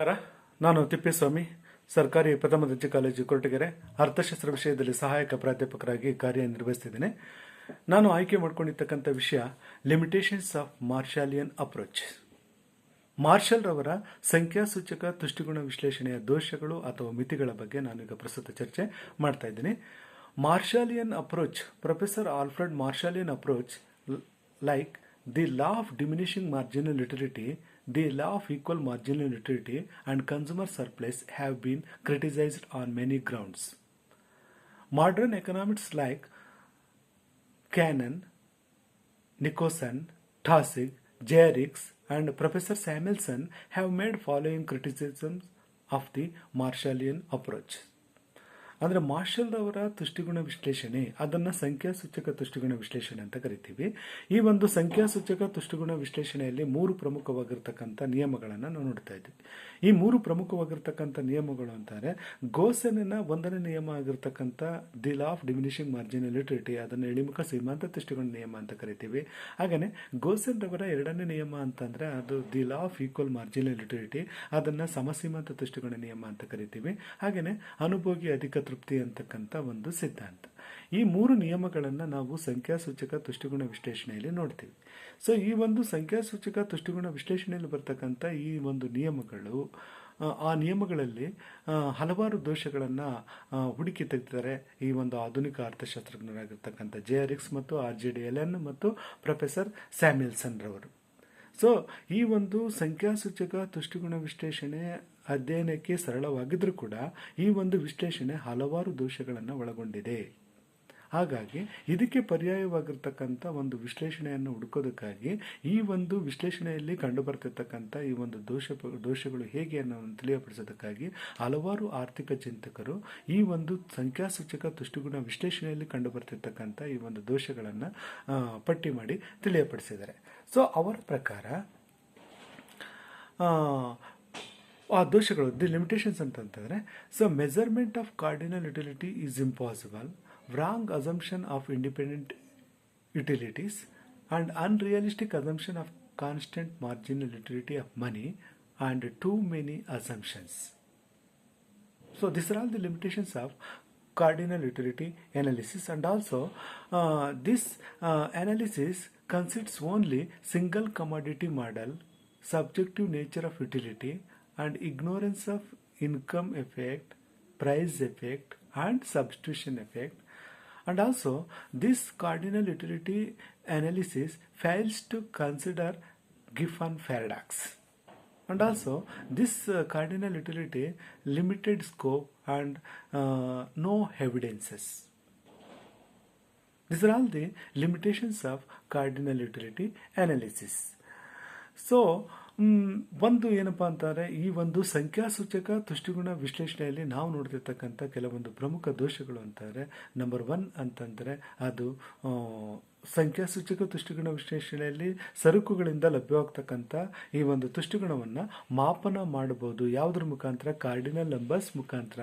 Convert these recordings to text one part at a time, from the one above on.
ನಮಸ್ಕಾರ. ನಾನು ತಿಪ್ಪೇಸ್ವಾಮಿ, ಸರ್ಕಾರಿ ಪ್ರಥಮ ದರ್ಜೆ ಕಾಲೇಜು ಕೊರಟಗೆರೆ ಅರ್ಥಶಾಸ್ತ್ರ ವಿಷಯದಲ್ಲಿ ಸಹಾಯಕ ಪ್ರಾಧ್ಯಾಪಕರಾಗಿ ಕಾರ್ಯನಿರ್ವಹಿಸ್ತಿದ್ದೇನೆ. ನಾನು ಆಯ್ಕೆ ಮಾಡ್ಕೊಂಡಿರ್ತಕ್ಕಂಥ ವಿಷಯ ಲಿಮಿಟೇಷನ್ಸ್ ಆಫ್ ಮಾರ್ಷಾಲಿಯನ್ ಅಪ್ರೋಚ್. ಮಾರ್ಷಲ್ ರವರ ಸಂಖ್ಯಾಸೂಚಕ ತುಷ್ಟಿಗುಣ ವಿಶ್ಲೇಷಣೆಯ ದೋಷಗಳು ಅಥವಾ ಮಿತಿಗಳ ಬಗ್ಗೆ ನಾನೀಗ ಪ್ರಸ್ತುತ ಚರ್ಚೆ ಮಾಡ್ತಾ ಇದ್ದೀನಿ. Marshallian approach, professor Alfred Marshallian approach, like the law of diminishing marginal utility, the law of equal marginal utility and consumer surplus have been criticized on many grounds. Modern economists like Cannon, Nicholson, Taussig, Jayarix and Professor Samuelson have made following criticisms of the Marshallian approach. ಅಂದರೆ marshal ಅವರ ತುಷ್ಟಿಗುಣ ವಿಶ್ಲೇಷಣೆ, ಅದನ್ನು ಸಂಖ್ಯಾಸೂಚಕ ತುಷ್ಟಿಗುಣ ವಿಶ್ಲೇಷಣೆ ಅಂತ ಕರಿತೀವಿ. ಈ ಒಂದು ಸಂಖ್ಯಾಸೂಚಕ ತುಷ್ಟಿಗುಣ ವಿಶ್ಲೇಷಣೆಯಲ್ಲಿ ಮೂರು ಪ್ರಮುಖವಾಗಿರ್ತಕ್ಕಂಥ ನಿಯಮಗಳನ್ನು ನಾವು ನೋಡ್ತಾ ಇದ್ದೀವಿ. ಈ ಮೂರು ಪ್ರಮುಖವಾಗಿರ್ತಕ್ಕಂಥ ನಿಯಮಗಳು ಅಂತಾರೆ ಗೋಸೆನ್ನ ಒಂದನೇ ನಿಯಮ ಆಗಿರ್ತಕ್ಕಂಥ the law of diminishing marginal utility, ಅದನ್ನು ಇಳಿಮುಖ ಸೀಮಾಂತ ತುಷ್ಟಿಗುಣ ನಿಯಮ ಅಂತ ಕರಿತೀವಿ. ಹಾಗೆಯೇ ಗೋಸೆನ್ ರವರ ಎರಡನೇ ನಿಯಮ ಅಂತಂದರೆ ಅದು the law of equal marginal utility, ಅದನ್ನು ಸಮಸೀಮಾಂತ ತುಷ್ಟಿಗುಣ ನಿಯಮ ಅಂತ ಕರಿತೀವಿ. ಹಾಗೆಯೇ ಅನುಭೋಗಿ ಅಧಿಕ ತೃಪ್ತಿ ಅಂತಕ್ಕಂಥ ಒಂದು ಸಿದ್ಧಾಂತ. ಈ ಮೂರು ನಿಯಮಗಳನ್ನು ನಾವು ಸಂಖ್ಯಾಸೂಚಕ ತುಷ್ಟಿಗುಣ ವಿಶ್ಲೇಷಣೆಯಲ್ಲಿ ನೋಡ್ತೀವಿ. ಸೊ ಈ ಒಂದು ಸಂಖ್ಯಾಸೂಚಕ ತುಷ್ಟಿಗುಣ ವಿಶ್ಲೇಷಣೆಯಲ್ಲಿ ಬರ್ತಕ್ಕಂಥ ಈ ಒಂದು ನಿಯಮಗಳು, ಆ ನಿಯಮಗಳಲ್ಲಿ ಹಲವಾರು ದೋಷಗಳನ್ನು ಹುಡುಕಿ ತೆಗೆದಿದ್ದಾರೆ ಈ ಒಂದು ಆಧುನಿಕ ಅರ್ಥಶಾಸ್ತ್ರಜ್ಞರಾಗಿರ್ತಕ್ಕಂಥ ಜೆಆರ್ಎಕ್ಸ್ ಮತ್ತು RJDLN ಮತ್ತು ಪ್ರೊಫೆಸರ್ ಸ್ಯಾಮ್ಯುಯಲ್ಸನ್ ರವರು. ಸೊ ಈ ಒಂದು ಸಂಖ್ಯಾಸೂಚಕ ತುಷ್ಟಿಗುಣ ವಿಶ್ಲೇಷಣೆ ಅಧ್ಯಯನಕ್ಕೆ ಸರಳವಾಗಿದ್ರೂ ಕೂಡ ಈ ಒಂದು ವಿಶ್ಲೇಷಣೆ ಹಲವಾರು ದೋಷಗಳನ್ನು ಒಳಗೊಂಡಿದೆ. ಹಾಗಾಗಿ ಇದಕ್ಕೆ ಪರ್ಯಾಯವಾಗಿರ್ತಕ್ಕಂಥ ಒಂದು ವಿಶ್ಲೇಷಣೆಯನ್ನು ಹುಡುಕೋದಕ್ಕಾಗಿ ಈ ಒಂದು ವಿಶ್ಲೇಷಣೆಯಲ್ಲಿ ಕಂಡುಬರ್ತಿರ್ತಕ್ಕಂಥ ಈ ಒಂದು ದೋಷಗಳು ಹೇಗೆ ಅನ್ನೋದನ್ನು ತಿಳಿಯಪಡಿಸೋದಕ್ಕಾಗಿ ಹಲವಾರು ಆರ್ಥಿಕ ಚಿಂತಕರು ಈ ಒಂದು ಸಂಖ್ಯಾಸೂಚಕ ತುಷ್ಟಿಗುಣ ವಿಶ್ಲೇಷಣೆಯಲ್ಲಿ ಕಂಡುಬರ್ತಿರ್ತಕ್ಕಂಥ ಈ ಒಂದು ದೋಷಗಳನ್ನು ಪಟ್ಟಿ ಮಾಡಿ ತಿಳಿಯಪಡಿಸಿದ್ದಾರೆ. ಸೊ ಅವರ ಪ್ರಕಾರ ಆ ದೋಷಗಳು, ದಿ ಲಿಮಿಟೇಷನ್ಸ್ ಅಂತಂತಂದರೆ, so measurement of cardinal utility is impossible, wrong assumption of independent utilities and unrealistic assumption of constant marginal utility of money and too many assumptions. So these are all the limitations of cardinal utility analysis, and also this analysis considers only single commodity model, subjective nature of utility and ignorance of income effect, price effect and substitution effect. And also this cardinal utility analysis fails to consider Giffen paradox. And also this cardinal utility limited scope and no evidences. These are all the limitations of cardinal utility analysis. So ಒಂದು ಏನಪ್ಪ ಅಂತಾರೆ, ಈ ಒಂದು ಸಂಖ್ಯಾಸೂಚಕ ತುಷ್ಟಿಗುಣ ವಿಶ್ಲೇಷಣೆಯಲ್ಲಿ ನಾವು ನೋಡ್ತಿರ್ತಕ್ಕಂಥ ಕೆಲವೊಂದು ಪ್ರಮುಖ ದೋಷಗಳು ಅಂತಾರೆ. ನಂಬರ್ 1 ಅಂತಂದರೆ ಅದು ಸಂಖ್ಯಾಸೂಚಕ ತುಷ್ಟಿಗುಣ ವಿಶ್ಲೇಷಣೆಯಲ್ಲಿ ಸರಕುಗಳಿಂದ ಲಭ್ಯವಾಗ್ತಕ್ಕಂಥ ಈ ಒಂದು ತುಷ್ಟಿಗುಣವನ್ನು ಮಾಪನ ಮಾಡಬಹುದು. ಯಾವುದ್ರ ಮುಖಾಂತರ? ಕಾರ್ಡಿನಲ್ ನಂಬರ್ಸ್ ಮುಖಾಂತರ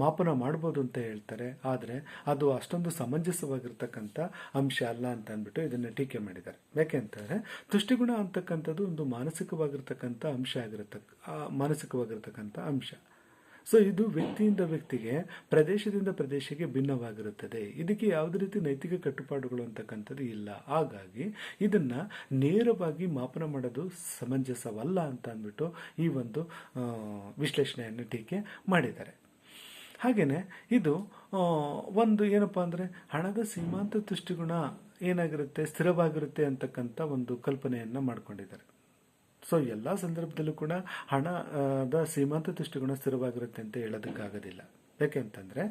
ಮಾಪನ ಮಾಡ್ಬೋದು ಅಂತ ಹೇಳ್ತಾರೆ. ಆದರೆ ಅದು ಅಷ್ಟೊಂದು ಸಮಂಜಸವಾಗಿರ್ತಕ್ಕಂಥ ಅಂಶ ಅಲ್ಲ ಅಂತ ಅಂದ್ಬಿಟ್ಟು ಇದನ್ನು ಟೀಕೆ ಮಾಡಿದ್ದಾರೆ. ಯಾಕೆಂತಂದರೆ ತುಷ್ಟಿಗುಣ ಅಂತಕ್ಕಂಥದ್ದು ಒಂದು ಮಾನಸಿಕವಾಗಿರ್ತಕ್ಕಂಥ ಅಂಶ. ಸೊ ಇದು ವ್ಯಕ್ತಿಯಿಂದ ವ್ಯಕ್ತಿಗೆ, ಪ್ರದೇಶದಿಂದ ಪ್ರದೇಶಕ್ಕೆ ಭಿನ್ನವಾಗಿರುತ್ತದೆ. ಇದಕ್ಕೆ ಯಾವುದೇ ರೀತಿ ನೈತಿಕ ಕಟ್ಟುಪಾಡುಗಳು ಅಂತಕ್ಕಂಥದ್ದು ಇಲ್ಲ. ಹಾಗಾಗಿ ಇದನ್ನು ನೇರವಾಗಿ ಮಾಪನ ಮಾಡೋದು ಸಮಂಜಸವಲ್ಲ ಅಂತ ಅಂದ್ಬಿಟ್ಟು ಈ ಒಂದು ವಿಶ್ಲೇಷಣೆಯನ್ನು ಟೀಕೆ ಮಾಡಿದ್ದಾರೆ. ಹಾಗೆಯೇ ಇದು ಒಂದು ಏನಪ್ಪ ಅಂದರೆ ಹಣದ ಸೀಮಾಂತ ತುಷ್ಟಿಗುಣ ಏನಾಗಿರುತ್ತೆ, ಸ್ಥಿರವಾಗಿರುತ್ತೆ ಅಂತಕ್ಕಂಥ ಒಂದು ಕಲ್ಪನೆಯನ್ನು ಮಾಡ್ಕೊಂಡಿದ್ದಾರೆ. ಸೊ ಎಲ್ಲ ಸಂದರ್ಭದಲ್ಲೂ ಕೂಡ ಹಣದ ಸೀಮಾಂತ ತುಷ್ಟಿಗುಣ ಸ್ಥಿರವಾಗಿರುತ್ತೆ ಅಂತ ಹೇಳೋದಕ್ಕಾಗೋದಿಲ್ಲ. ಯಾಕೆಂತಂದರೆ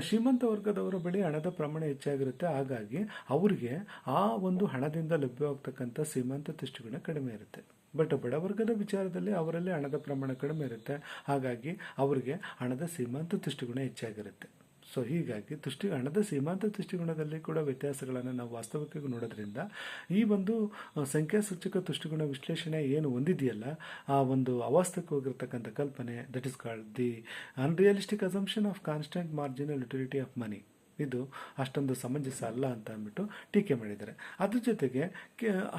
ಶ್ರೀಮಂತ ವರ್ಗದವರ ಬಳಿ ಹಣದ ಪ್ರಮಾಣ ಹೆಚ್ಚಾಗಿರುತ್ತೆ. ಹಾಗಾಗಿ ಅವರಿಗೆ ಆ ಒಂದು ಹಣದಿಂದ ಲಭ್ಯವಾಗ್ತಕ್ಕಂಥ ಸೀಮಾಂತ ತುಷ್ಟಿಗುಣ ಕಡಿಮೆ ಇರುತ್ತೆ. ಬಟ್ ಬಡವರ್ಗದ ವಿಚಾರದಲ್ಲಿ ಅವರಲ್ಲಿ ಹಣದ ಪ್ರಮಾಣ ಕಡಿಮೆ ಇರುತ್ತೆ. ಹಾಗಾಗಿ ಅವರಿಗೆ ಹಣದ ಸೀಮಾಂತ ತುಷ್ಟಿಗುಣ ಹೆಚ್ಚಾಗಿರುತ್ತೆ. ಸೊ ಹೀಗಾಗಿ ಹಣದ ಸೀಮಾಂತ ತುಷ್ಟಿಗುಣದಲ್ಲಿ ಕೂಡ ವ್ಯತ್ಯಾಸಗಳನ್ನು ನಾವು ವಾಸ್ತವಿಕವಾಗಿ ನೋಡೋದ್ರಿಂದ ಈ ಒಂದು ಸಂಖ್ಯಾಸೂಚಕ ತುಷ್ಟಿಗುಣ ವಿಶ್ಲೇಷಣೆ ಏನು ಹೊಂದಿದೆಯಲ್ಲ, ಆ ಒಂದು ಅವಾಸ್ತವಿಕವಾಗಿರ್ತಕ್ಕಂಥ ಕಲ್ಪನೆ, that is called the unrealistic assumption of constant marginal utility of money, ಇದು ಅಷ್ಟೊಂದು ಸಮಂಜಸ ಅಲ್ಲ ಅಂತ ಅಂದ್ಬಿಟ್ಟು ಟೀಕೆ ಮಾಡಿದ್ದಾರೆ. ಅದ್ರ ಜೊತೆಗೆ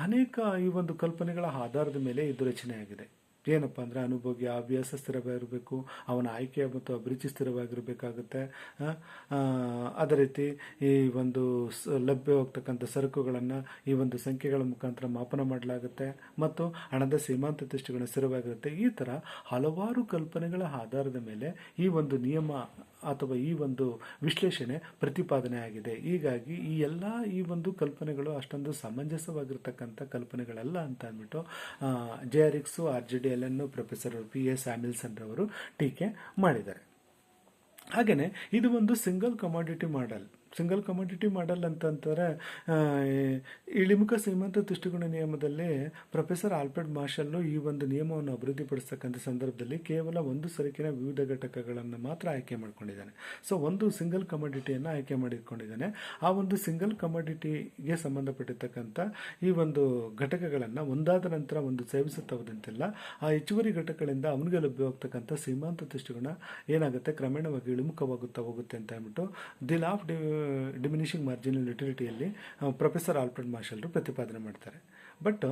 ಅನೇಕ ಈ ಒಂದು ಕಲ್ಪನೆಗಳ ಆಧಾರದ ಮೇಲೆ ಇದು ರಚನೆಯಾಗಿದೆ. ಏನಪ್ಪ ಅಂದರೆ ಅನುಭೋಗಿ ಹವ್ಯಾಸ ಸ್ಥಿರವಾಗಿರಬೇಕು, ಅವನ ಆಯ್ಕೆ ಮತ್ತು ಅಭಿರುಚಿ ಸ್ಥಿರವಾಗಿರಬೇಕಾಗುತ್ತೆ. ಅದೇ ರೀತಿ ಈ ಒಂದು ಲಭ್ಯವಾಗ್ತಕ್ಕಂಥ ಸರಕುಗಳನ್ನು ಈ ಒಂದು ಸಂಖ್ಯೆಗಳ ಮುಖಾಂತರ ಮಾಪನ ಮಾಡಲಾಗುತ್ತೆ ಮತ್ತು ಹಣದ ಸೀಮಾಂತ ದೃಷ್ಟಿಗಳು ಸ್ಥಿರವಾಗಿರುತ್ತೆ. ಈ ಥರ ಹಲವಾರು ಕಲ್ಪನೆಗಳ ಆಧಾರದ ಮೇಲೆ ಈ ಒಂದು ನಿಯಮ ಅಥವಾ ಈ ಒಂದು ವಿಶ್ಲೇಷಣೆ ಪ್ರತಿಪಾದನೆ ಆಗಿದೆ. ಹೀಗಾಗಿ ಈ ಒಂದು ಕಲ್ಪನೆಗಳು ಅಷ್ಟೊಂದು ಸಮಂಜಸವಾಗಿರ್ತಕ್ಕಂಥ ಕಲ್ಪನೆಗಳಲ್ಲ ಅಂತ ಅಂದ್ಬಿಟ್ಟು ಜೆಆರ್ಎಕ್ಸು RJD LN ಪ್ರೊಫೆಸರ್ PA ಸ್ಯಾಮ್ಯುಲ್ಸನ್ ರವರು ಟೀಕೆ ಮಾಡಿದ್ದಾರೆ. ಹಾಗೆಯೇ ಇದು ಒಂದು ಸಿಂಗಲ್ ಕಮಾಡಿಟಿ ಮಾಡೆಲ್ ಅಂತಂದರೆ ಇಳಿಮುಖ ಸೀಮಾಂತ ದೃಷ್ಟಿಕೋನ ನಿಯಮದಲ್ಲಿ ಪ್ರೊಫೆಸರ್ ಆಲ್ಫ್ರೆಡ್ ಮಾರ್ಷಲ್ಲು ಈ ಒಂದು ನಿಯಮವನ್ನು ಅಭಿವೃದ್ಧಿಪಡಿಸ್ತಕ್ಕಂಥ ಸಂದರ್ಭದಲ್ಲಿ ಕೇವಲ ಒಂದು ಸರಕಿನ ವಿವಿಧ ಘಟಕಗಳನ್ನು ಮಾತ್ರ ಆಯ್ಕೆ ಮಾಡ್ಕೊಂಡಿದ್ದಾನೆ. ಸೊ ಒಂದು ಸಿಂಗಲ್ ಕಮಾಡಿಟಿಯನ್ನು ಆಯ್ಕೆ ಮಾಡಿಕೊಂಡಿದ್ದಾನೆ. ಆ ಒಂದು ಸಿಂಗಲ್ ಕಮಾಡಿಟಿಗೆ ಸಂಬಂಧಪಟ್ಟಿರ್ತಕ್ಕಂಥ ಈ ಒಂದು ಘಟಕಗಳನ್ನು ಒಂದಾದ ನಂತರ ಒಂದು ಸೇವಿಸುತ್ತಾ ಹೋದಂತೆಲ್ಲ ಆ ಹೆಚ್ಚುವರಿ ಘಟಕಗಳಿಂದ ಅವನಿಗೆ ಲಭ್ಯವಾಗ್ತಕ್ಕಂಥ ಸೀಮಾಂತ ದೃಷ್ಟಿಕೋನ ಏನಾಗುತ್ತೆ, ಕ್ರಮೇಣವಾಗಿ ಇಳಿಮುಖವಾಗುತ್ತಾ ಹೋಗುತ್ತೆ ಅಂತ ಹೇಳ್ಬಿಟ್ಟು the law of diminishing marginal ಯುಟಿಲಿಟಿಯಲ್ಲಿ ಪ್ರೊಫೆಸರ್ ಆಲ್ಫ್ರೆಡ್ ಮಾರ್ಷಲ್ರು ಪ್ರತಿಪಾದನೆ ಮಾಡ್ತಾರೆ. But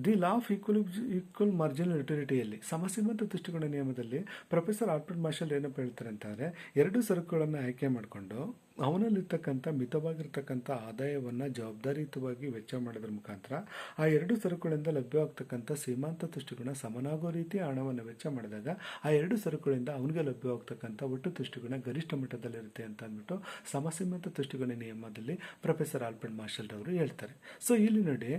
the law of equal marginal ಯುಟಿಲಿಟಿಯಲ್ಲಿ ಸಮಸೀಮಾಂತ ದೃಷ್ಟಿಕೋನ ನಿಯಮದಲ್ಲಿ ಪ್ರೊಫೆಸರ್ ಆಲ್ಫ್ರೆಡ್ ಮಾರ್ಷಲ್ ಏನಪ್ಪ ಹೇಳ್ತಾರೆ ಅಂತಂದರೆ, ಎರಡು ಸರಕುಗಳನ್ನು ಆಯ್ಕೆ ಮಾಡಿಕೊಂಡು ಅವನಲ್ಲಿರ್ತಕ್ಕಂಥ ಮಿತವಾಗಿರ್ತಕ್ಕಂಥ ಆದಾಯವನ್ನು ಜವಾಬ್ದಾರಿಯುತವಾಗಿ ವೆಚ್ಚ ಮಾಡೋದ್ರ ಮುಖಾಂತರ ಆ ಎರಡು ಸರಕುಗಳಿಂದ ಲಭ್ಯವಾಗ್ತಕ್ಕಂಥ ಸೀಮಾಂತ ದೃಷ್ಟಿಕೋನ ಸಮನಾಗೋ ರೀತಿ ಹಣವನ್ನು ವೆಚ್ಚ ಮಾಡಿದಾಗ ಆ ಎರಡು ಸರಕುಗಳಿಂದ ಅವನಿಗೆ ಲಭ್ಯವಾಗ್ತಕ್ಕಂಥ ಒಟ್ಟು ದೃಷ್ಟಿಕೋನ ಗರಿಷ್ಠ ಮಟ್ಟದಲ್ಲಿರುತ್ತೆ ಅಂತ ಅಂದ್ಬಿಟ್ಟು ಸಮಸೀಮಾಂತ ದೃಷ್ಟಿಕೋನ ನಿಯಮದಲ್ಲಿ ಪ್ರೊಫೆಸರ್ ಆಲ್ಫ್ರೆಡ್ ಮಾರ್ಷಲ್ ಅವರು ಹೇಳ್ತಾರೆ. ಸೊ ಇಲ್ಲಿ ನೋಡಿ,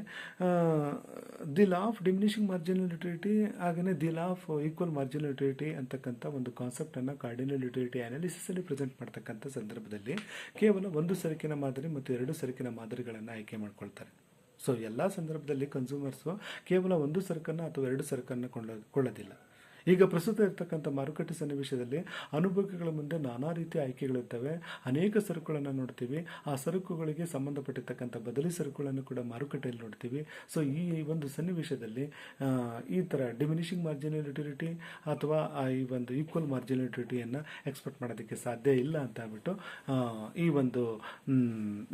the law of diminishing marginal utility ಹಾಗೆಯೇ the law of equal marginal utility ಅಂತಕ್ಕಂಥ ಒಂದು ಕಾನ್ಸೆಪ್ಟನ್ನು ಕಾರ್ಡಿನಲ್ ಯುಟಿಲಿಟಿ ಅನಾಲಿಸಿಸಲ್ಲಿ ಪ್ರೆಸೆಂಟ್ ಮಾಡ್ತಕ್ಕಂಥ ಸಂದರ್ಭದಲ್ಲಿ ಕೇವಲ ಒಂದು ಸರಕಿನ ಮಾದರಿ ಮತ್ತು ಎರಡು ಸರಕಿನ ಮಾದರಿಗಳನ್ನು ಆಯ್ಕೆ ಮಾಡ್ಕೊಳ್ತಾರೆ. ಸೊ ಎಲ್ಲ ಸಂದರ್ಭದಲ್ಲಿ ಕನ್ಸ್ಯೂಮರ್ಸು ಕೇವಲ ಒಂದು ಸರಕನ್ನು ಅಥವಾ ಎರಡು ಸರಕನ್ನು ಕೊಳ್ಳೋದಿಲ್ಲ. ಈಗ ಪ್ರಸ್ತುತ ಇರ್ತಕ್ಕಂಥ ಮಾರುಕಟ್ಟೆ ಸನ್ನಿವೇಶದಲ್ಲಿ ಅನುಭೋಗಿಗಳ ಮುಂದೆ ನಾನಾ ರೀತಿಯ ಆಯ್ಕೆಗಳಿರ್ತವೆ. ಅನೇಕ ಸರಕುಗಳನ್ನು ನೋಡ್ತೀವಿ. ಆ ಸರಕುಗಳಿಗೆ ಸಂಬಂಧಪಟ್ಟಿರ್ತಕ್ಕಂಥ ಬದಲಿ ಸರಕುಗಳನ್ನು ಕೂಡ ಮಾರುಕಟ್ಟೆಯಲ್ಲಿ ನೋಡ್ತೀವಿ. ಸೊ ಈ ಒಂದು ಸನ್ನಿವೇಶದಲ್ಲಿ ಈ ಥರ ಡಿಮಿನಿಷಿಂಗ್ ಮಾರ್ಜಿನಲ್ ಯುಟಿಲಿಟಿ ಅಥವಾ ಈ ಒಂದು ಈಕ್ವಲ್ ಮಾರ್ಜಿನಲ್ ಯುಟಿಲಿಟಿಯನ್ನು ಎಕ್ಸ್ಪೆಕ್ಟ್ ಮಾಡೋದಕ್ಕೆ ಸಾಧ್ಯ ಇಲ್ಲ ಅಂತ ಹೇಳ್ಬಿಟ್ಟು ಈ ಒಂದು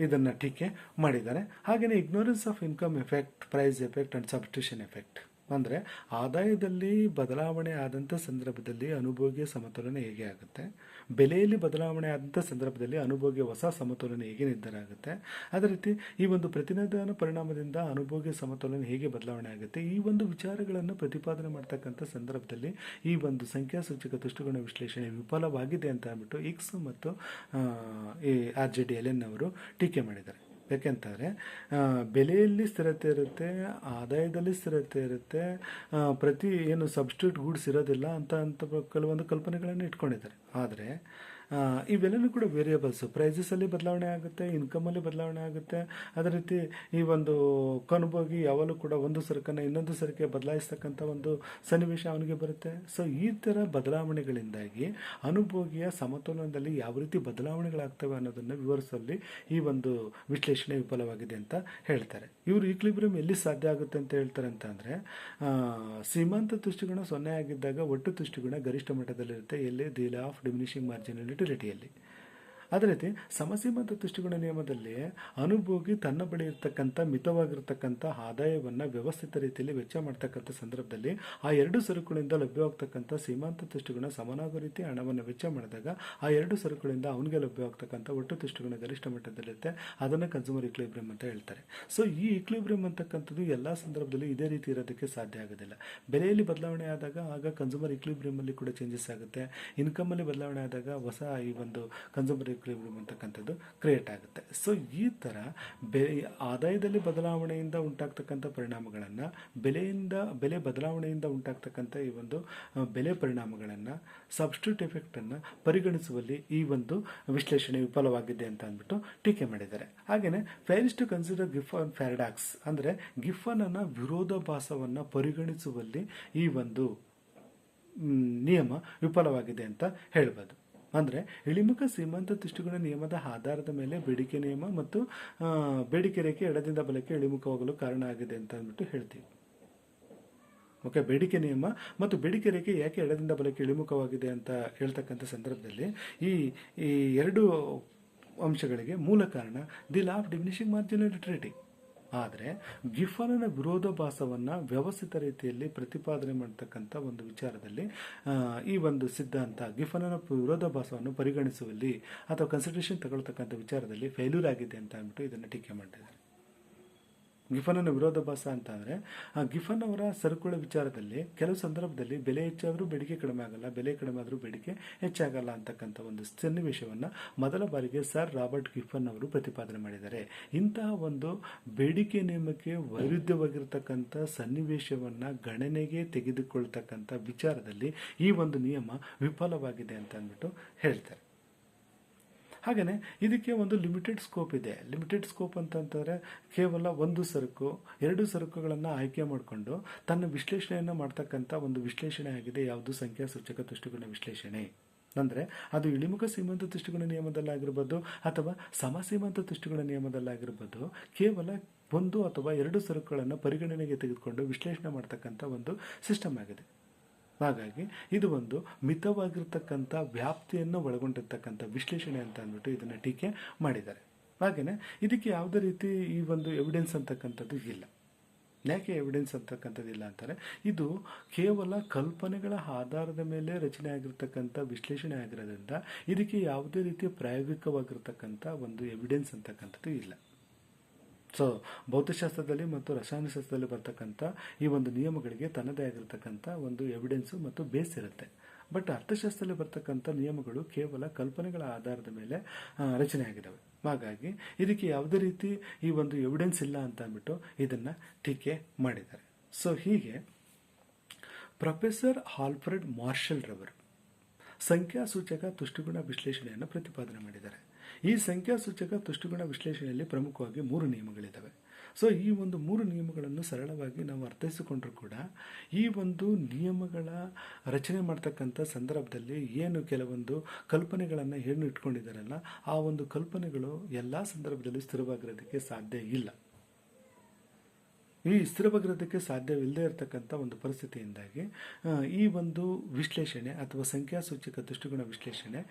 ಇದನ್ನು ಟೀಕೆ ಮಾಡಿದ್ದಾರೆ. ಹಾಗೆಯೇ ignorance of income effect, price effect and substitution effect ಅಂದರೆ ಆದಾಯದಲ್ಲಿ ಬದಲಾವಣೆ ಆದಂಥ ಸಂದರ್ಭದಲ್ಲಿ ಅನುಭೋಗಿಯ ಸಮತೋಲನ ಹೇಗೆ ಆಗುತ್ತೆ, ಬೆಲೆಯಲ್ಲಿ ಬದಲಾವಣೆ ಆದಂಥ ಸಂದರ್ಭದಲ್ಲಿ ಅನುಭೋಗಿಯ ಹೊಸ ಸಮತೋಲನ ಹೇಗೆ ನಿರ್ಧಾರ ಆಗುತ್ತೆ, ಅದೇ ರೀತಿ ಈ ಒಂದು ಪ್ರತಿನಿಧಾನ ಪರಿಣಾಮದಿಂದ ಅನುಭೋಗಿಯ ಸಮತೋಲನ ಹೇಗೆ ಬದಲಾವಣೆ ಆಗುತ್ತೆ, ಈ ಒಂದು ವಿಚಾರಗಳನ್ನು ಪ್ರತಿಪಾದನೆ ಮಾಡ್ತಕ್ಕಂಥ ಸಂದರ್ಭದಲ್ಲಿ ಈ ಒಂದು ಸಂಖ್ಯಾಸೂಚಕ ದೃಷ್ಟಿಕೋನ ವಿಶ್ಲೇಷಣೆ ವಿಫಲವಾಗಿದೆ ಅಂತ ಅಂದ್ಬಿಟ್ಟು ಇಕ್ಸ್ ಮತ್ತು ಈ RJD LN ಅವರು ಟೀಕೆ ಮಾಡಿದ್ದಾರೆ. ಯಾಕೆಂತಂದರೆ ಬೆಲೆಯಲ್ಲಿ ಸ್ಥಿರತೆ ಇರುತ್ತೆ, ಆದಾಯದಲ್ಲಿ ಸ್ಥಿರತೆ ಇರುತ್ತೆ, ಪ್ರತಿ ಏನು ಸಬ್ಸ್ಟಿಟ್ಯೂಟ್ ಗೂಡ್ಸ್ ಇರೋದಿಲ್ಲ ಅಂತ ಕೆಲವೊಂದು ಕಲ್ಪನೆಗಳನ್ನು ಇಟ್ಕೊಂಡಿದ್ದಾರೆ. ಆದರೆ ಇವೆಲ್ಲನೂ ಕೂಡ ವೇರಿಯಬಲ್ಸು. ಪ್ರೈಸಸಲ್ಲಿ ಬದಲಾವಣೆ ಆಗುತ್ತೆ, ಇನ್ಕಮಲ್ಲಿ ಬದಲಾವಣೆ ಆಗುತ್ತೆ. ಅದೇ ರೀತಿ ಈ ಒಂದು ಅನುಭೋಗಿ ಯಾವಾಗಲೂ ಕೂಡ ಒಂದು ಸರಕನ್ನು ಇನ್ನೊಂದು ಸರಕ್ಕೆ ಬದಲಾಯಿಸ್ತಕ್ಕಂಥ ಒಂದು ಸನ್ನಿವೇಶ ಅವನಿಗೆ ಬರುತ್ತೆ. ಸೊ ಈ ಥರ ಬದಲಾವಣೆಗಳಿಂದಾಗಿ ಅನುಭೋಗಿಯ ಸಮತೋಲನದಲ್ಲಿ ಯಾವ ರೀತಿ ಬದಲಾವಣೆಗಳಾಗ್ತವೆ ಅನ್ನೋದನ್ನು ವಿವರಿಸುವಲ್ಲಿ ಈ ಒಂದು ವಿಶ್ಲೇಷಣೆ ವಿಫಲವಾಗಿದೆ ಅಂತ ಹೇಳ್ತಾರೆ. ಇವರು ಈಕ್ಲಿಬ್ರಿಯಂ ಎಲ್ಲಿ ಸಾಧ್ಯ ಆಗುತ್ತೆ ಅಂತ ಹೇಳ್ತಾರೆ ಅಂತ ಅಂದರೆ, ಸೀಮಾಂತ ದೃಷ್ಟಿಕೋನ 0 ಆಗಿದ್ದಾಗ ಒಟ್ಟು ದೃಷ್ಟಿಕೋನ ಗರಿಷ್ಠ ಮಟ್ಟದಲ್ಲಿರುತ್ತೆ. ಎಲ್ಲಿ the law of diminishing marginal ಯುಟಿಲಿಟಿಯಲ್ಲಿ. ಅದೇ ರೀತಿ ಸಮಸೀಮಾಂತ ದೃಷ್ಟಿಕೋನ ನಿಯಮದಲ್ಲಿ ಅನುಭೋಗಿ ತನ್ನ ಬಳಿ ಇರತಕ್ಕಂಥ ಮಿತವಾಗಿರ್ತಕ್ಕಂಥ ಆದಾಯವನ್ನು ವ್ಯವಸ್ಥಿತ ರೀತಿಯಲ್ಲಿ ವೆಚ್ಚ ಮಾಡ್ತಕ್ಕಂಥ ಸಂದರ್ಭದಲ್ಲಿ ಆ ಎರಡು ಸರಕುಗಳಿಂದ ಲಭ್ಯವಾಗ್ತಕ್ಕಂಥ ಸೀಮಾಂತ ದೃಷ್ಟಿಕೋನ ಸಮನಾಗೋ ರೀತಿ ಹಣವನ್ನು ವೆಚ್ಚ ಮಾಡಿದಾಗ ಆ ಎರಡು ಸರಕುಗಳಿಂದ ಅವನಿಗೆ ಲಭ್ಯವಾಗ್ತಕ್ಕಂಥ ಒಟ್ಟು ದೃಷ್ಟಿಕೋನ ಗರಿಷ್ಠ ಮಟ್ಟದಲ್ಲಿರುತ್ತೆ. ಅದನ್ನು ಕನ್ಸ್ಯೂಮರ್ ಈಕ್ಲಿಬ್ರಿಯಂ ಅಂತ ಹೇಳ್ತಾರೆ. ಸೊ ಈ ಈಕ್ಲಿಬ್ರಿಯಂ ಅಂತಕ್ಕಂಥದ್ದು ಎಲ್ಲ ಸಂದರ್ಭದಲ್ಲಿ ಇದೇ ರೀತಿ ಇರೋದಕ್ಕೆ ಸಾಧ್ಯ ಆಗೋದಿಲ್ಲ. ಬೆಲೆಯಲ್ಲಿ ಬದಲಾವಣೆ ಆದಾಗ ಆಗ ಕನ್ಸ್ಯೂಮರ್ ಈಕ್ಲಿಬ್ರಿಯಮಲ್ಲಿ ಕೂಡ ಚೇಂಜಸ್ ಆಗುತ್ತೆ. ಇನ್ಕಮಲ್ಲಿ ಬದಲಾವಣೆ ಆದಾಗ ಹೊಸ ಈ ಒಂದು ಕನ್ಸ್ಯೂಮರ್ ಈಕ್ಲಿಬ್ರಿಯಂ ಅಂತಕ್ಕಂಥದ್ದು ಕ್ರಿಯೇಟ್ ಆಗುತ್ತೆ. ಸೊ ಈ ಥರ ಆದಾಯದಲ್ಲಿ ಬದಲಾವಣೆಯಿಂದ ಉಂಟಾಗ್ತಕ್ಕಂಥ ಪರಿಣಾಮಗಳನ್ನು ಬೆಲೆ ಬದಲಾವಣೆಯಿಂದ ಉಂಟಾಗ್ತಕ್ಕಂಥ ಈ ಒಂದು ಬೆಲೆ ಪರಿಣಾಮಗಳನ್ನು ಸಬ್ಸ್ಟಿಟ್ಯೂಟ್ ಎಫೆಕ್ಟನ್ನು ಪರಿಗಣಿಸುವಲ್ಲಿ ಈ ಒಂದು ವಿಶ್ಲೇಷಣೆ ವಿಫಲವಾಗಿದೆ ಅಂತ ಅಂದ್ಬಿಟ್ಟು ಟೀಕೆ ಮಾಡಿದ್ದಾರೆ. ಹಾಗೆಯೇ ಫೇಲ್ಸ್ ಟು ಕನ್ಸಿಡರ್ ಗಿಫನ್ ಪ್ಯಾರಡಾಕ್ಸ್ ಅಂದರೆ ಗಿಫನ್ನ ವಿರೋಧಾಭಾಸವನ್ನು ಪರಿಗಣಿಸುವಲ್ಲಿ ಈ ಒಂದು ನಿಯಮ ವಿಫಲವಾಗಿದೆ ಅಂತ ಹೇಳ್ಬೋದು. ಅಂದರೆ ಇಳಿಮುಖ ಸೀಮಾಂತ ದೃಷ್ಟಿಕೋನ ನಿಯಮದ ಆಧಾರದ ಮೇಲೆ ಬೇಡಿಕೆ ನಿಯಮ ಮತ್ತು ಬೇಡಿಕೆ ರೇಖೆ ಎಡದಿಂದ ಬಲಕ್ಕೆ ಇಳಿಮುಖವಾಗಲು ಕಾರಣ ಆಗಿದೆ ಅಂತ ಅಂದ್ಬಿಟ್ಟು ಹೇಳ್ತೀವಿ. ಓಕೆ, ಬೇಡಿಕೆ ನಿಯಮ ಮತ್ತು ಬೇಡಿಕೆ ರೇಖೆ ಯಾಕೆ ಎಡದಿಂದ ಬಲಕ್ಕೆ ಇಳಿಮುಖವಾಗಿದೆ ಅಂತ ಹೇಳ್ತಕ್ಕಂಥ ಸಂದರ್ಭದಲ್ಲಿ ಈ ಎರಡು ಅಂಶಗಳಿಗೆ ಮೂಲ ಕಾರಣ the law of diminishing marginal utility. ಆದರೆ ಗಿಫನನ ವಿರೋಧಾಭಾಸವನ್ನು ವ್ಯವಸ್ಥಿತ ರೀತಿಯಲ್ಲಿ ಪ್ರತಿಪಾದನೆ ಮಾಡತಕ್ಕಂಥ ಒಂದು ವಿಚಾರದಲ್ಲಿ ಈ ಒಂದು ಸಿದ್ಧಾಂತ ಗಿಫನನ ವಿರೋಧಾಭಾಸವನ್ನು ಪರಿಗಣಿಸುವಲ್ಲಿ ಅಥವಾ ಕನ್ಸಿಡರೇಷನ್ ತಗೊಳ್ತಕ್ಕಂಥ ವಿಚಾರದಲ್ಲಿ ಫೇಲ್ಯೂರ್ ಆಗಿದೆ ಅಂತ ಅಂದ್ಬಿಟ್ಟು ಇದನ್ನು ಟೀಕೆ ಮಾಡಿದ್ದಾರೆ. ಗಿಫನನ ವಿರೋಧಾಭಾಸ ಅಂತ ಅಂದರೆ ಗಿಫನ್ ಅವರ ಸರಕುಗಳ ವಿಚಾರದಲ್ಲಿ ಕೆಲವು ಸಂದರ್ಭದಲ್ಲಿ ಬೆಲೆ ಹೆಚ್ಚಾದರೂ ಬೇಡಿಕೆ ಕಡಿಮೆ ಆಗಲ್ಲ, ಬೆಲೆ ಕಡಿಮೆ ಆದರೂ ಬೇಡಿಕೆ ಹೆಚ್ಚಾಗಲ್ಲ ಅಂತಕ್ಕಂಥ ಒಂದು ಸನ್ನಿವೇಶವನ್ನು ಮೊದಲ ಬಾರಿಗೆ ಸರ್ ರಾಬರ್ಟ್ ಗಿಫನ್ ಅವರು ಪ್ರತಿಪಾದನೆ ಮಾಡಿದ್ದಾರೆ. ಇಂತಹ ಒಂದು ಬೇಡಿಕೆ ನಿಯಮಕ್ಕೆ ವೈರುಧ್ಯವಾಗಿರ್ತಕ್ಕಂಥ ಸನ್ನಿವೇಶವನ್ನು ಗಣನೆಗೆ ತೆಗೆದುಕೊಳ್ತಕ್ಕಂಥ ವಿಚಾರದಲ್ಲಿ ಈ ಒಂದು ನಿಯಮ ವಿಫಲವಾಗಿದೆ ಅಂತ ಅಂದ್ಬಿಟ್ಟು ಹೇಳ್ತಾರೆ. ಹಾಗೆಯೇ ಇದಕ್ಕೆ ಒಂದು ಲಿಮಿಟೆಡ್ ಸ್ಕೋಪ್ ಇದೆ. ಲಿಮಿಟೆಡ್ ಸ್ಕೋಪ್ ಅಂತಂದರೆ ಕೇವಲ ಒಂದು ಸರಕು, ಎರಡು ಸರಕುಗಳನ್ನು ಆಯ್ಕೆ ಮಾಡಿಕೊಂಡು ತನ್ನ ವಿಶ್ಲೇಷಣೆಯನ್ನು ಮಾಡ್ತಕ್ಕಂಥ ಒಂದು ವಿಶ್ಲೇಷಣೆ ಆಗಿದೆ ಯಾವುದು ಸಂಖ್ಯಾಸೂಚಕ ತುಷ್ಟುಗುಣ ವಿಶ್ಲೇಷಣೆ. ಅಂದರೆ ಅದು ಇಳಿಮುಖ ಸೀಮಾಂತ ತುಷ್ಟುಗುಣ ನಿಯಮದಲ್ಲಾಗಿರ್ಬೋದು ಅಥವಾ ಸಮಸೀಮಾಂತ ತುಷ್ಟುಗುಣ ನಿಯಮದಲ್ಲಾಗಿರ್ಬೋದು, ಕೇವಲ ಒಂದು ಅಥವಾ ಎರಡು ಸರಕುಗಳನ್ನು ಪರಿಗಣನೆಗೆ ತೆಗೆದುಕೊಂಡು ವಿಶ್ಲೇಷಣೆ ಮಾಡ್ತಕ್ಕಂಥ ಒಂದು ಸಿಸ್ಟಮ್ ಆಗಿದೆ. ಹಾಗಾಗಿ ಇದು ಒಂದು ಮಿತವಾಗಿರ್ತಕ್ಕಂಥ ವ್ಯಾಪ್ತಿಯನ್ನು ಒಳಗೊಂಡಿರ್ತಕ್ಕಂಥ ವಿಶ್ಲೇಷಣೆ ಅಂತ ಅಂದ್ಬಿಟ್ಟು ಇದನ್ನು ಟೀಕೆ ಮಾಡಿದ್ದಾರೆ. ಹಾಗೆಯೇ ಇದಕ್ಕೆ ಯಾವುದೇ ರೀತಿ ಈ ಒಂದು ಎವಿಡೆನ್ಸ್ ಅಂತಕ್ಕಂಥದ್ದು ಇಲ್ಲ. ಯಾಕೆ ಎವಿಡೆನ್ಸ್ ಅಂತಕ್ಕಂಥದ್ದು ಇಲ್ಲ ಅಂತಾರೆ, ಇದು ಕೇವಲ ಕಲ್ಪನೆಗಳ ಆಧಾರದ ಮೇಲೆ ರಚನೆ ಆಗಿರ್ತಕ್ಕಂಥ ವಿಶ್ಲೇಷಣೆ ಆಗಿರೋದ್ರಿಂದ ಇದಕ್ಕೆ ಯಾವುದೇ ರೀತಿಯ ಪ್ರಾಯೋಗಿಕವಾಗಿರ್ತಕ್ಕಂಥ ಒಂದು ಎವಿಡೆನ್ಸ್ ಅಂತಕ್ಕಂಥದ್ದು ಇಲ್ಲ. ಸೊ ಭೌತಶಾಸ್ತ್ರದಲ್ಲಿ ಮತ್ತು ರಸಾಯನಶಾಸ್ತ್ರದಲ್ಲಿ ಬರ್ತಕ್ಕಂಥ ಈ ಒಂದು ನಿಯಮಗಳಿಗೆ ತನ್ನದೇ ಆಗಿರ್ತಕ್ಕಂಥ ಒಂದು ಎವಿಡೆನ್ಸು ಮತ್ತು ಬೇಸ್ ಇರುತ್ತೆ. ಬಟ್ ಅರ್ಥಶಾಸ್ತ್ರದಲ್ಲಿ ಬರ್ತಕ್ಕಂಥ ನಿಯಮಗಳು ಕೇವಲ ಕಲ್ಪನೆಗಳ ಆಧಾರದ ಮೇಲೆ ರಚನೆ ಆಗಿದ್ದಾವೆ. ಹಾಗಾಗಿ ಇದಕ್ಕೆ ಯಾವುದೇ ರೀತಿ ಈ ಒಂದು ಎವಿಡೆನ್ಸ್ ಇಲ್ಲ ಅಂತ ಅಂದ್ಬಿಟ್ಟು ಇದನ್ನು ಟೀಕೆ ಮಾಡಿದ್ದಾರೆ. ಸೊ ಹೀಗೆ ಪ್ರೊಫೆಸರ್ ಆಲ್ಫ್ರೆಡ್ ಮಾರ್ಷಲ್ ರವರು ಸಂಖ್ಯಾಸೂಚಕ ತುಷ್ಟುಗುಣ ವಿಶ್ಲೇಷಣೆಯನ್ನು ಪ್ರತಿಪಾದನೆ ಮಾಡಿದ್ದಾರೆ. ಈ ಸಂಖ್ಯಾಸೂಚಕ ತುಷ್ಟುಗುಣ ವಿಶ್ಲೇಷಣೆಯಲ್ಲಿ ಪ್ರಮುಖವಾಗಿ 3 ನಿಯಮಗಳಿದ್ದಾವೆ. ಸೊ ಈ ಒಂದು 3 ನಿಯಮಗಳನ್ನು ಸರಳವಾಗಿ ನಾವು ಅರ್ಥೈಸಿಕೊಂಡ್ರೂ ಕೂಡ ಈ ಒಂದು ನಿಯಮಗಳ ರಚನೆ ಮಾಡ್ತಕ್ಕಂಥ ಸಂದರ್ಭದಲ್ಲಿ ಏನು ಕೆಲವೊಂದು ಕಲ್ಪನೆಗಳನ್ನು ಏನು ಇಟ್ಕೊಂಡಿದ್ದಾರಲ್ಲ, ಆ ಒಂದು ಕಲ್ಪನೆಗಳು ಎಲ್ಲ ಸಂದರ್ಭದಲ್ಲಿ ಸ್ಥಿರವಾಗಿರೋದಕ್ಕೆ ಸಾಧ್ಯ ಇಲ್ಲ. ಈ ಸ್ಥಿರವಾಗಿರೋದಕ್ಕೆ ಸಾಧ್ಯವಿಲ್ಲದೆ ಇರತಕ್ಕಂಥ ಒಂದು ಪರಿಸ್ಥಿತಿಯಿಂದಾಗಿ ಈ ಒಂದು ವಿಶ್ಲೇಷಣೆ ಅಥವಾ ಸಂಖ್ಯಾಸೂಚಕ ತುಷ್ಟುಗುಣ ವಿಶ್ಲೇಷಣೆ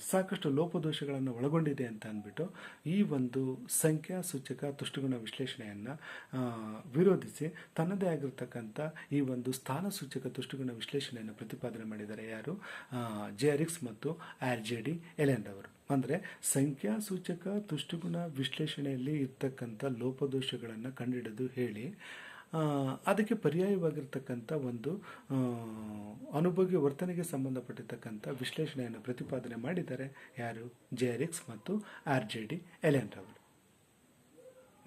ಸಾಕಷ್ಟು ಲೋಪದೋಷಗಳನ್ನು ಒಳಗೊಂಡಿದೆ ಅಂತ ಅಂದ್ಬಿಟ್ಟು ಈ ಒಂದು ಸಂಖ್ಯಾಸೂಚಕ ತುಷ್ಟುಗುಣ ವಿಶ್ಲೇಷಣೆಯನ್ನು ವಿರೋಧಿಸಿ ತನ್ನದೇ ಆಗಿರ್ತಕ್ಕಂಥ ಈ ಒಂದು ಸ್ಥಾನಸೂಚಕ ತುಷ್ಟುಗುಣ ವಿಶ್ಲೇಷಣೆಯನ್ನು ಪ್ರತಿಪಾದನೆ ಮಾಡಿದ್ದಾರೆ. ಯಾರು? ಜೆರಿಕ್ಸ್ ಮತ್ತು RJD ಎಲೆನ್ ಅವರು. ಅಂದರೆ ಸಂಖ್ಯಾಸೂಚಕ ತುಷ್ಟುಗುಣ ವಿಶ್ಲೇಷಣೆಯಲ್ಲಿ ಇರ್ತಕ್ಕಂಥ ಲೋಪದೋಷಗಳನ್ನು ಕಂಡುಹಿಡಿದು ಹೇಳಿ ಅದಕ್ಕೆ ಪರ್ಯಾಯವಾಗಿರ್ತಕ್ಕಂಥ ಒಂದು ಅನುಭೋಗ್ಯ ವರ್ತನೆಗೆ ಸಂಬಂಧಪಟ್ಟಿರ್ತಕ್ಕಂಥ ವಿಶ್ಲೇಷಣೆಯನ್ನು ಪ್ರತಿಪಾದನೆ ಮಾಡಿದ್ದಾರೆ. ಯಾರು? ಜೆರಿಕ್ಸ್ ಮತ್ತು RJD ಎಲೆನ್ ಅವರು.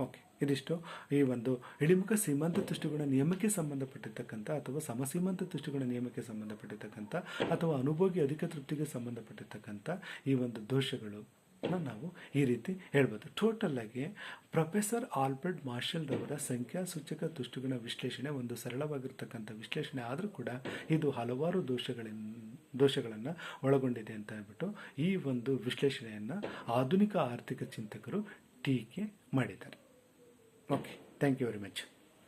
ಓಕೆ, ಇದಿಷ್ಟು ಈ ಒಂದು ಇಳಿಮುಖ ಸೀಮಾಂತ ತುಷ್ಟುಗುಣ ನಿಯಮಕ್ಕೆ ಸಂಬಂಧಪಟ್ಟಿರ್ತಕ್ಕಂಥ ಅಥವಾ ಸಮಸೀಮಾಂತ ತುಷ್ಟುಗುಣ ನಿಯಮಕ್ಕೆ ಸಂಬಂಧಪಟ್ಟಿರ್ತಕ್ಕಂಥ ಅಥವಾ ಅನುಭೋಗಿ ಅಧಿಕ ತೃಪ್ತಿಗೆ ಸಂಬಂಧಪಟ್ಟಿರ್ತಕ್ಕಂಥ ಈ ಒಂದು ದೋಷಗಳು ನಾವು ಈ ರೀತಿ ಹೇಳ್ಬೋದು. ಟೋಟಲ್ ಆಗಿ ಪ್ರೊಫೆಸರ್ ಆಲ್ಫ್ರೆಡ್ ಮಾರ್ಷಲ್ ರವರ ಸಂಖ್ಯಾಸೂಚಕ ತುಷ್ಟುಗುಣ ವಿಶ್ಲೇಷಣೆ ಒಂದು ಸರಳವಾಗಿರ್ತಕ್ಕಂಥ ವಿಶ್ಲೇಷಣೆ ಆದರೂ ಕೂಡ ಇದು ಹಲವಾರು ದೋಷಗಳನ್ನು ಒಳಗೊಂಡಿದೆ ಅಂತ ಹೇಳ್ಬಿಟ್ಟು ಈ ಒಂದು ವಿಶ್ಲೇಷಣೆಯನ್ನು ಆಧುನಿಕ ಆರ್ಥಿಕ ಚಿಂತಕರು ಟೀಕೆ ಮಾಡಿದ್ದಾರೆ. Okay, thank you very much.